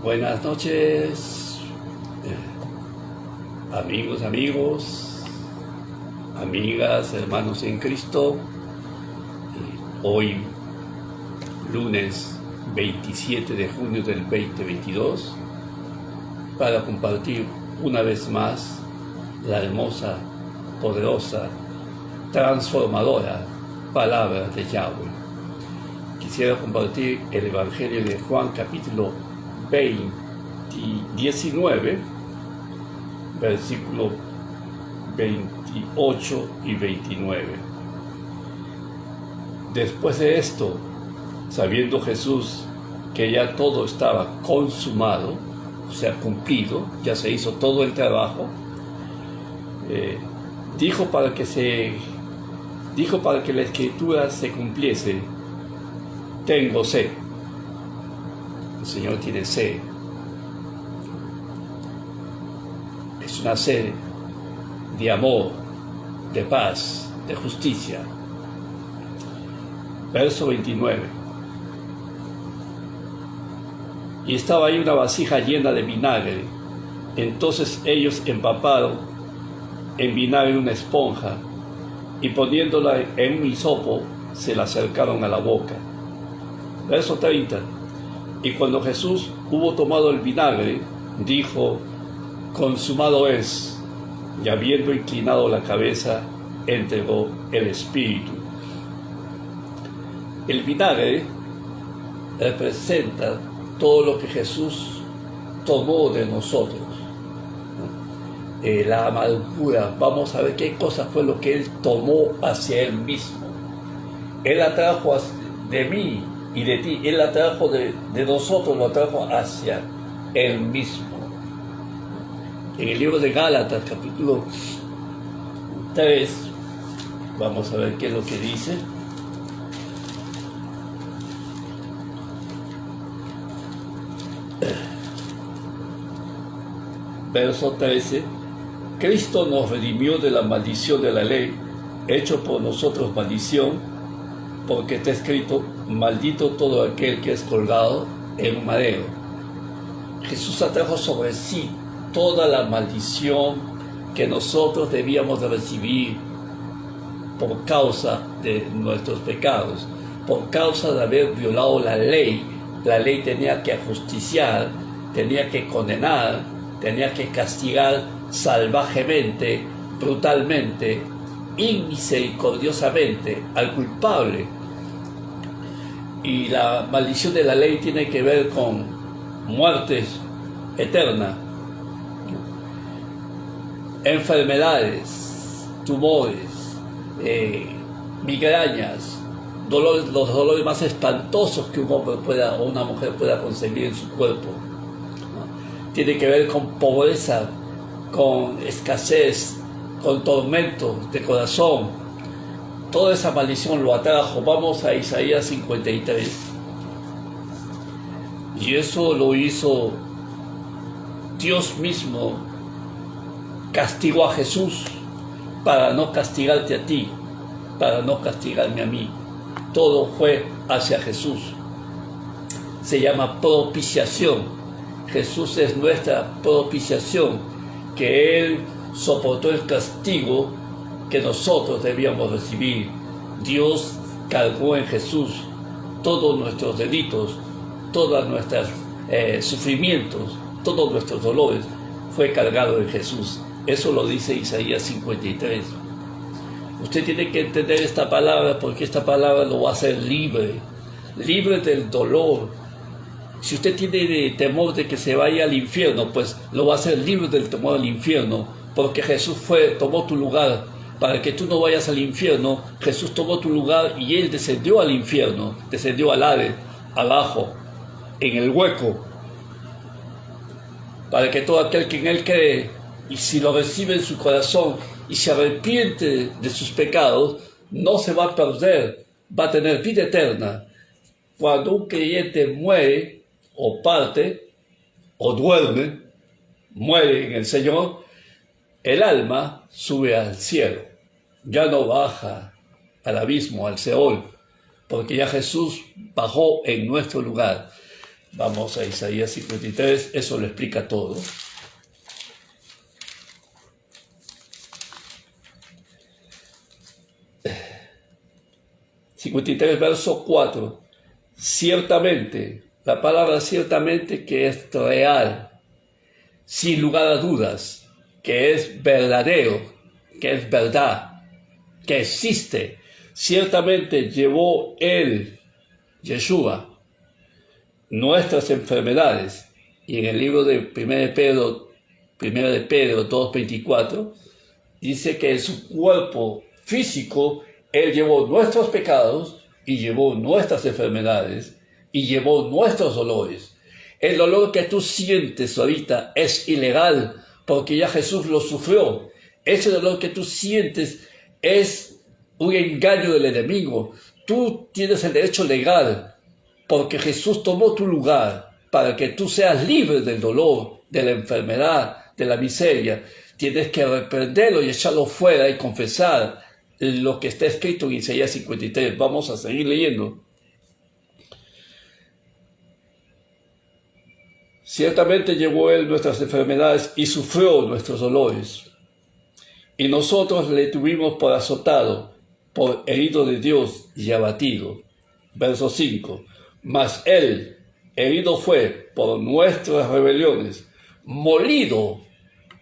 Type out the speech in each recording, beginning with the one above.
Buenas noches, amigos, amigas, hermanos en Cristo. Hoy, lunes 27 de junio del 2022, para compartir una vez más la hermosa, poderosa, transformadora palabra de Yahweh. Quisiera compartir el Evangelio de Juan, capítulo 19, versículo 28 y 29. Después de esto, sabiendo Jesús que ya todo estaba consumado, o sea, cumplido, ya se hizo todo el trabajo, dijo para que la Escritura se cumpliese: tengo sed. El Señor tiene sed. Es una sed de amor, de paz, de justicia. Verso 29. Y estaba ahí una vasija llena de vinagre. Entonces ellos empaparon en vinagre una esponja y poniéndola en un hisopo se la acercaron a la boca. Verso 30. Y cuando Jesús hubo tomado el vinagre, dijo: consumado es. Y habiendo inclinado la cabeza, entregó el espíritu. El vinagre representa todo lo que Jesús tomó de nosotros. La amargura, vamos a ver qué cosa fue lo que Él tomó hacia Él mismo. Él la trajo de mí y de ti, Él la trajo de nosotros, lo trajo hacia Él mismo. En el libro de Gálatas, capítulo 3, vamos a ver qué es lo que dice. Verso 13. Cristo nos redimió de la maldición de la ley, hecho por nosotros maldición, porque está escrito: maldito todo aquel que es colgado en un madero. Jesús atrajo sobre sí toda la maldición que nosotros debíamos de recibir por causa de nuestros pecados, por causa de haber violado la ley. La ley tenía que ajusticiar, tenía que condenar, tenía que castigar salvajemente, brutalmente, inmisericordiosamente al culpable. Y la maldición de la ley tiene que ver con muertes eternas, enfermedades, tumores, migrañas, los dolores más espantosos que un hombre o una mujer pueda concebir en su cuerpo. Tiene que ver con pobreza, con escasez, con tormentos de corazón. Toda esa maldición lo atrajo. Vamos a Isaías 53. Y eso lo hizo Dios mismo. Castigó a Jesús para no castigarte a ti, para no castigarme a mí. Todo fue hacia Jesús. Se llama propiciación. Jesús es nuestra propiciación, que Él soportó el castigo que nosotros debíamos recibir. Dios cargó en Jesús todos nuestros delitos, todos nuestros sufrimientos, todos nuestros dolores, fue cargado en Jesús. Eso lo dice Isaías 53. Usted tiene que entender esta palabra, porque esta palabra lo va a hacer libre del dolor. Si usted tiene temor de que se vaya al infierno, pues lo va a hacer libre del temor al infierno, porque Jesús tomó tu lugar. Para que tú no vayas al infierno, Jesús tomó tu lugar y Él descendió al infierno, descendió al Hades, abajo, en el hueco, para que todo aquel que en Él cree, y si lo recibe en su corazón y se arrepiente de sus pecados, no se va a perder, va a tener vida eterna. Cuando un creyente muere, o parte, o duerme, muere en el Señor, el alma sube al cielo, ya no baja al abismo, al Seol, porque ya Jesús bajó en nuestro lugar. Vamos a Isaías 53, eso lo explica todo. 53, verso 4. Ciertamente, la palabra ciertamente que es real, sin lugar a dudas, que es verdadero, que es verdad, que existe. Ciertamente llevó él, Yeshua, nuestras enfermedades. Y en el libro de 1 de Pedro 2:24, dice que en su cuerpo físico él llevó nuestros pecados y llevó nuestras enfermedades y llevó nuestros dolores. El dolor que tú sientes ahorita es ilegal porque ya Jesús lo sufrió. Ese dolor que tú sientes es un engaño del enemigo. Tú tienes el derecho legal porque Jesús tomó tu lugar para que tú seas libre del dolor, de la enfermedad, de la miseria. Tienes que reprenderlo y echarlo fuera y confesar lo que está escrito en Isaías 53. Vamos a seguir leyendo. Ciertamente llevó él nuestras enfermedades y sufrió nuestros dolores. Y nosotros le tuvimos por azotado, por herido de Dios y abatido. Verso 5. Mas él herido fue por nuestras rebeliones, molido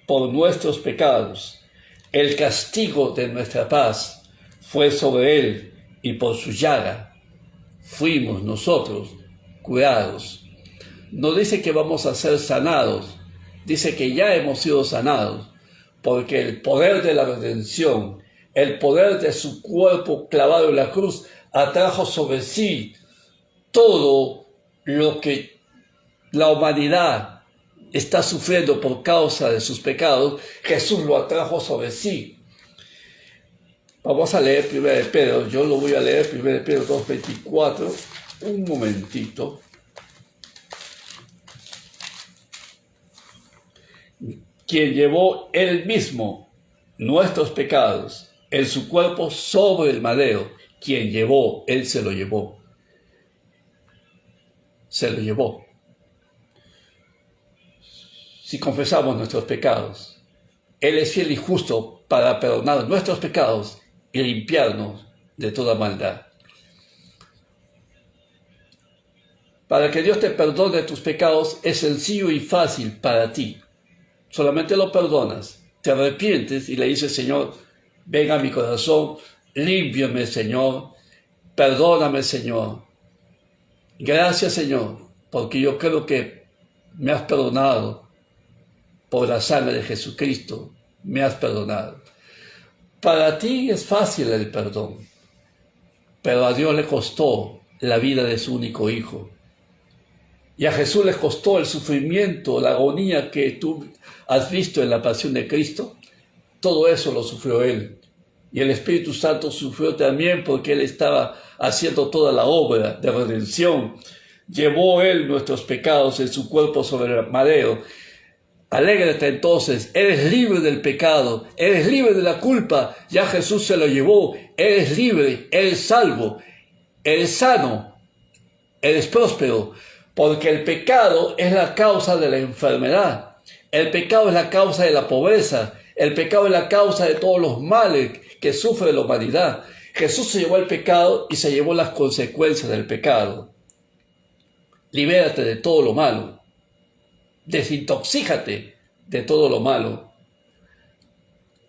por nuestros pecados. El castigo de nuestra paz fue sobre él, y por su llaga fuimos nosotros curados. No dice que vamos a ser sanados, dice que ya hemos sido sanados, porque el poder de la redención, el poder de su cuerpo clavado en la cruz, atrajo sobre sí todo lo que la humanidad está sufriendo por causa de sus pecados. Jesús lo atrajo sobre sí. Vamos a leer 1 de Pedro, yo lo voy a leer, 1 de Pedro 2:24, un momentito. Quien llevó él mismo nuestros pecados en su cuerpo sobre el madero, quien llevó, él se lo llevó. Se lo llevó. Si confesamos nuestros pecados, él es fiel y justo para perdonar nuestros pecados y limpiarnos de toda maldad. Para que Dios te perdone tus pecados es sencillo y fácil para ti. Solamente lo perdonas, te arrepientes y le dices: Señor, ven a mi corazón, límpiame, Señor, perdóname, Señor. Gracias, Señor, porque yo creo que me has perdonado por la sangre de Jesucristo, me has perdonado. Para ti es fácil el perdón, pero a Dios le costó la vida de su único Hijo. Y a Jesús le costó el sufrimiento, la agonía que tú has visto en la pasión de Cristo. Todo eso lo sufrió Él. Y el Espíritu Santo sufrió también porque Él estaba haciendo toda la obra de redención. Llevó Él nuestros pecados en su cuerpo sobre el madero. Alégrate entonces, eres libre del pecado, eres libre de la culpa. Ya Jesús se lo llevó, eres libre, eres salvo, eres sano, eres próspero. Porque el pecado es la causa de la enfermedad. El pecado es la causa de la pobreza. El pecado es la causa de todos los males que sufre la humanidad. Jesús se llevó el pecado y se llevó las consecuencias del pecado. Libérate de todo lo malo. Desintoxícate de todo lo malo.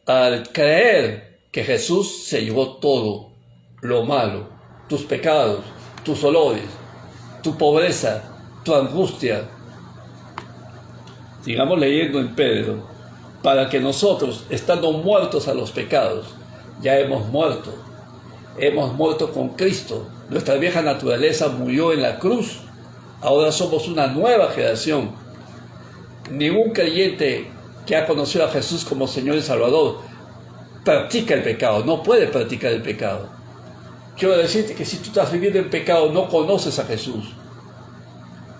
Al creer que Jesús se llevó todo lo malo, tus pecados, tus dolores, tu pobreza, tu angustia. Sigamos leyendo en Pedro. Para que nosotros, estando muertos a los pecados, ya hemos muerto con Cristo. Nuestra vieja naturaleza murió en la cruz. Ahora somos una nueva generación. Ningún creyente que ha conocido a Jesús como Señor y Salvador practica el pecado, no puede practicar el pecado. Quiero decirte que si tú estás viviendo en pecado, no conoces a Jesús.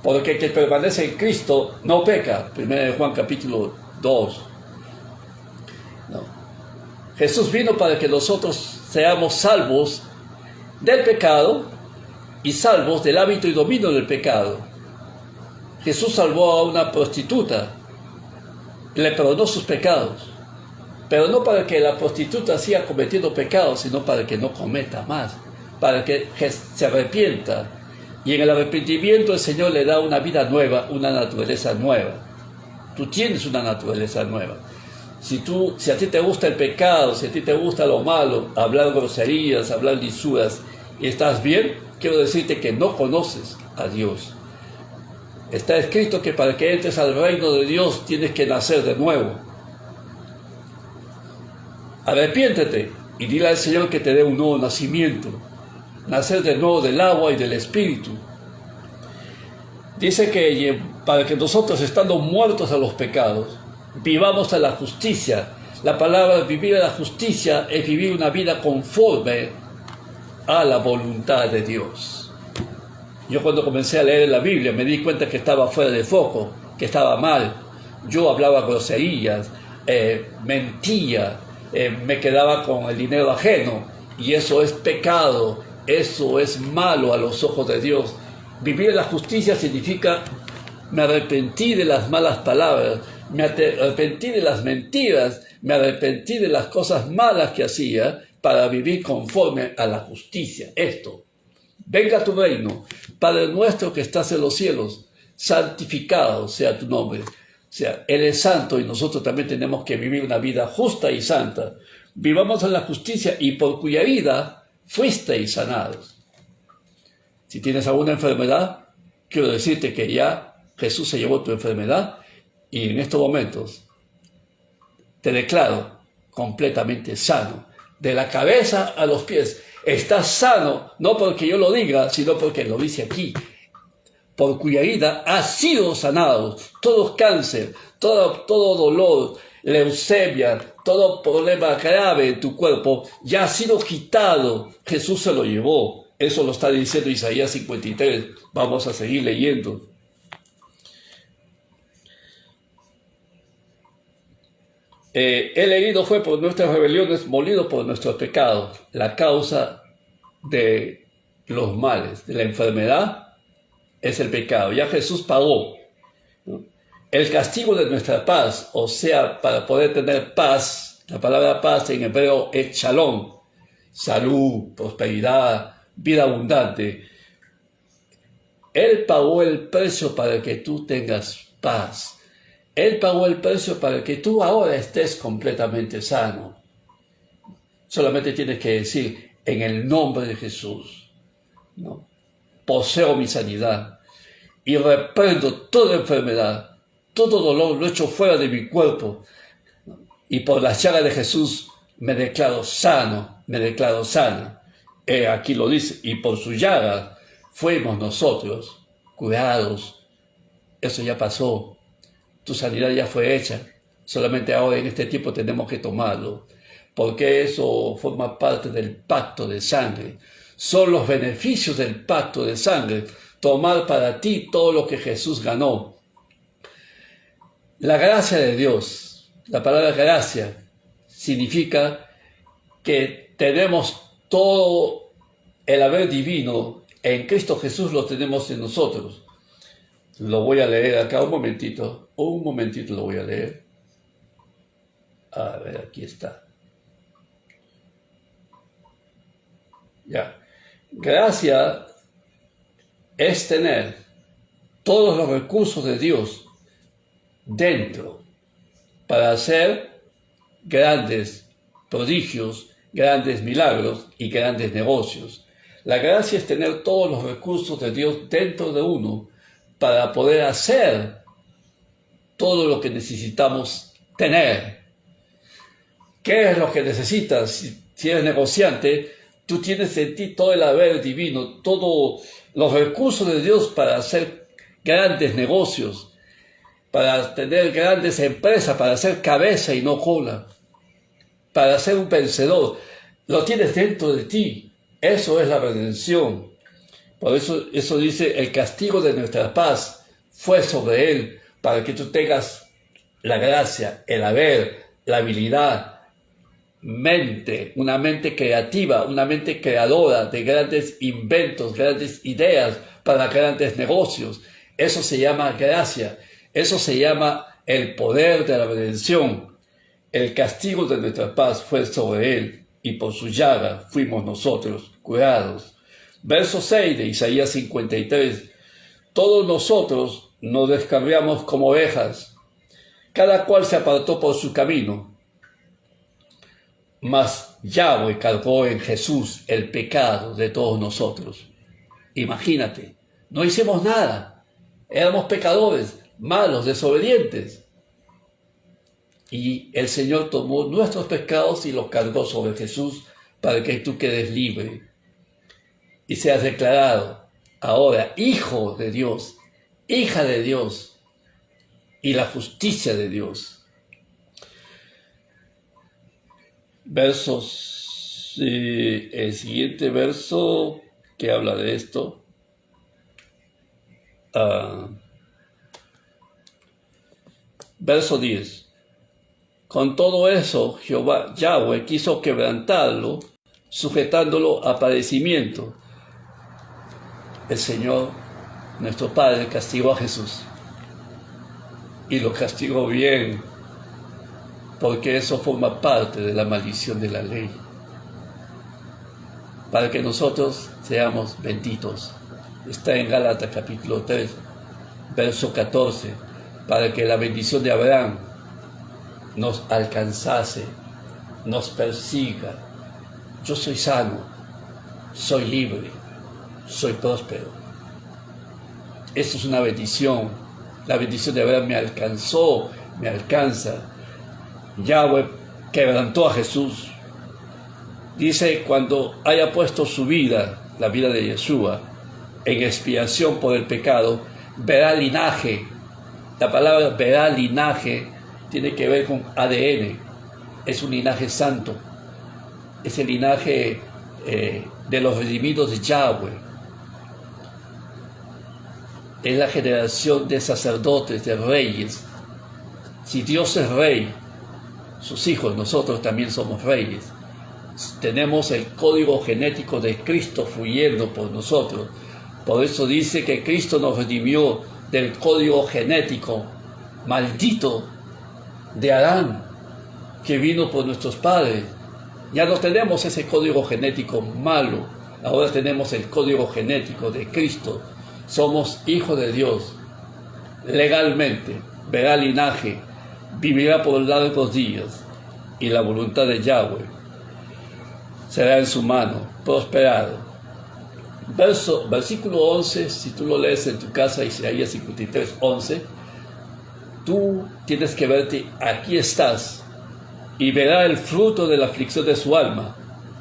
Porque el que permanece en Cristo no peca. 1 Juan capítulo 2. No. Jesús vino para que nosotros seamos salvos del pecado y salvos del hábito y dominio del pecado. Jesús salvó a una prostituta, le perdonó sus pecados, pero no para que la prostituta siga cometiendo pecados, sino para que no cometa más, para que se arrepienta. Y en el arrepentimiento el Señor le da una vida nueva, una naturaleza nueva. Tú tienes una naturaleza nueva. Si a ti te gusta el pecado, si a ti te gusta lo malo, hablar groserías, hablar lisuras, y estás bien, quiero decirte que no conoces a Dios. Está escrito que para que entres al reino de Dios tienes que nacer de nuevo. Arrepiéntete y dile al Señor que te dé un nuevo nacimiento. Nacer de nuevo del agua y del Espíritu. Dice que para que nosotros, estando muertos a los pecados, vivamos a la justicia. La palabra vivir a la justicia es vivir una vida conforme a la voluntad de Dios. Yo cuando comencé a leer la Biblia me di cuenta que estaba fuera de foco, que estaba mal. Yo hablaba groserías, mentía, me quedaba con el dinero ajeno, y eso es pecado, eso es malo a los ojos de Dios. Vivir la justicia significa: me arrepentí de las malas palabras, me arrepentí de las mentiras, me arrepentí de las cosas malas que hacía para vivir conforme a la justicia. Esto: venga tu reino, Padre nuestro que estás en los cielos, santificado sea tu nombre. O sea, Él es santo y nosotros también tenemos que vivir una vida justa y santa. Vivamos en la justicia y por cuya vida fuisteis sanados. Si tienes alguna enfermedad, quiero decirte que ya Jesús se llevó tu enfermedad y en estos momentos te declaro completamente sano. De la cabeza a los pies. Estás sano, no porque yo lo diga, sino porque lo dice aquí. Por cuya herida has sido sanado. Todo cáncer, todo dolor, leucemia, todo problema grave en tu cuerpo ya ha sido quitado. Jesús se lo llevó. Eso lo está diciendo Isaías 53. Vamos a seguir leyendo. El herido fue por nuestras rebeliones, molido por nuestros pecados. La causa de los males, de la enfermedad, es el pecado. Ya Jesús pagó, ¿no? El castigo de nuestra paz, o sea, para poder tener paz. La palabra paz en hebreo es shalom, salud, prosperidad, vida abundante. Él pagó el precio para que tú tengas paz. Él pagó el precio para que tú ahora estés completamente sano. Solamente tienes que decir: en el nombre de Jesús, ¿no? Poseo mi sanidad y reprendo toda enfermedad, todo dolor lo echo fuera de mi cuerpo, ¿no? Y por la llaga de Jesús me declaro sano, me declaro sana. Aquí lo dice: y por su llaga fuimos nosotros curados. Eso ya pasó. Tu sanidad ya fue hecha. Solamente ahora en este tiempo tenemos que tomarlo, porque eso forma parte del pacto de sangre. Son los beneficios del pacto de sangre. Tomar para ti todo lo que Jesús ganó. La gracia de Dios, la palabra gracia, significa que tenemos todo el haber divino en Cristo Jesús, lo tenemos en nosotros. Lo voy a leer acá un momentito lo voy a leer. A ver, aquí está. Ya. Gracia es tener todos los recursos de Dios dentro para hacer grandes prodigios, grandes milagros y grandes negocios. La gracia es tener todos los recursos de Dios dentro de uno para poder hacer todo lo que necesitamos tener. ¿Qué es lo que necesitas? Si eres negociante, tú tienes en ti todo el haber divino, todos los recursos de Dios para hacer grandes negocios, para tener grandes empresas, para ser cabeza y no cola, para ser un vencedor. Lo tienes dentro de ti. Eso es la redención. Por eso dice: el castigo de nuestra paz fue sobre él, para que tú tengas la gracia, el haber, la habilidad, una mente creativa, una mente creadora de grandes inventos, grandes ideas para grandes negocios. Eso se llama gracia. Eso se llama el poder de la redención. El castigo de nuestra paz fue sobre él, y por su llaga fuimos nosotros curados. Verso 6 de Isaías 53. Todos nosotros nos descarriamos como ovejas, cada cual se apartó por su camino, mas Yahweh cargó en Jesús el pecado de todos nosotros. Imagínate, no hicimos nada, éramos pecadores, malos, desobedientes. Y el Señor tomó nuestros pecados y los cargó sobre Jesús para que tú quedes libre y seas declarado ahora hijo de Dios, hija de Dios y la justicia de Dios. El siguiente verso que habla de esto. Verso 10. Con todo eso, Jehová, Yahweh, quiso quebrantarlo, sujetándolo a padecimiento. El Señor, nuestro Padre, castigó a Jesús. Y lo castigó bien, porque eso forma parte de la maldición de la ley. Para que nosotros seamos benditos. Está en Gálatas capítulo 3, verso 14. Para que la bendición de Abraham nos alcanzase, nos persiga. Yo soy sano, soy libre, soy próspero. Esto es una bendición. La bendición de Abraham me alcanzó, me alcanza. Yahweh quebrantó a Jesús. Dice, cuando haya puesto su vida, la vida de Yeshua, en expiación por el pecado, verá linaje. La palabra verá linaje tiene que ver con ADN, es un linaje santo, es el linaje de los redimidos de Yahweh, es la generación de sacerdotes, de reyes. Si Dios es rey, sus hijos, nosotros también somos reyes. Tenemos el código genético de Cristo fluyendo por nosotros. Por eso dice que Cristo nos redimió del código genético maldito de Adán, que vino por nuestros padres. Ya no tenemos ese código genético malo, ahora tenemos el código genético de Cristo. Somos hijos de Dios, legalmente, verá linaje, vivirá por largos días, y la voluntad de Yahweh será en su mano, prosperado. Versículo 11, si tú lo lees en tu casa, Isaías 53, 11, tú tienes que verte, aquí estás, y verá el fruto de la aflicción de su alma,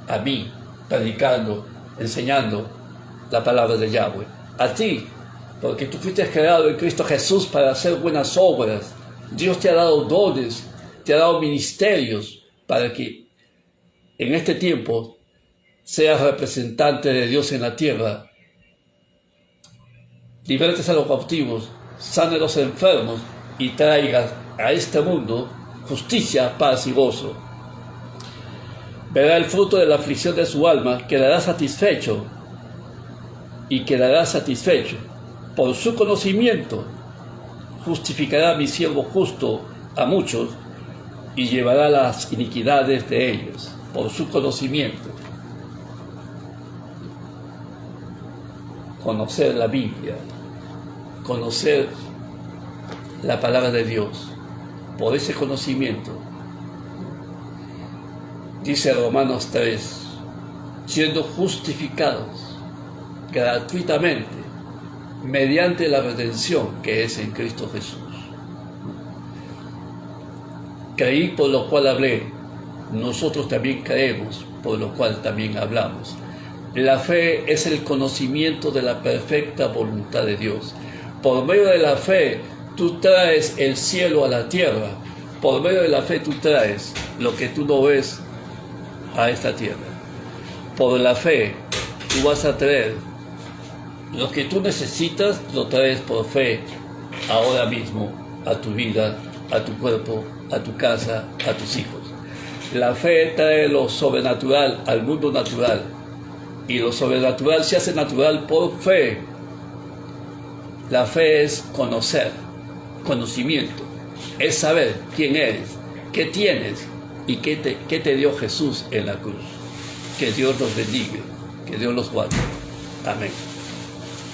a mí, predicando, enseñando la palabra de Yahweh, a ti, porque tú fuiste creado en Cristo Jesús para hacer buenas obras. Dios te ha dado dones, te ha dado ministerios, para que en este tiempo seas representante de Dios en la tierra, libertes a los cautivos, sane a los enfermos, y traigas a este mundo justicia, paz y gozo. Verá el fruto de la aflicción de su alma, quedará satisfecho, y quedará satisfecho. Por su conocimiento justificará a mi siervo justo a muchos, y llevará las iniquidades de ellos. Por su conocimiento. Conocer la Biblia, conocer la palabra de Dios, por ese conocimiento. Dice Romanos 3, siendo justificados gratuitamente mediante la redención que es en Cristo Jesús. Creí, por lo cual hablé. Nosotros también creemos, por lo cual también hablamos. La fe es el conocimiento de la perfecta voluntad de Dios. Por medio de la fe, tú traes el cielo a la tierra. Por medio de la fe, tú traes lo que tú no ves a esta tierra. Por la fe, tú vas a traer lo que tú necesitas, lo traes por fe ahora mismo a tu vida, a tu cuerpo, a tu casa, a tus hijos. La fe trae lo sobrenatural al mundo natural, y lo sobrenatural se hace natural por fe. La fe es conocer, conocimiento, es saber quién eres, qué tienes y qué te dio Jesús en la cruz. Que Dios los bendiga, que Dios los guarde. Amén.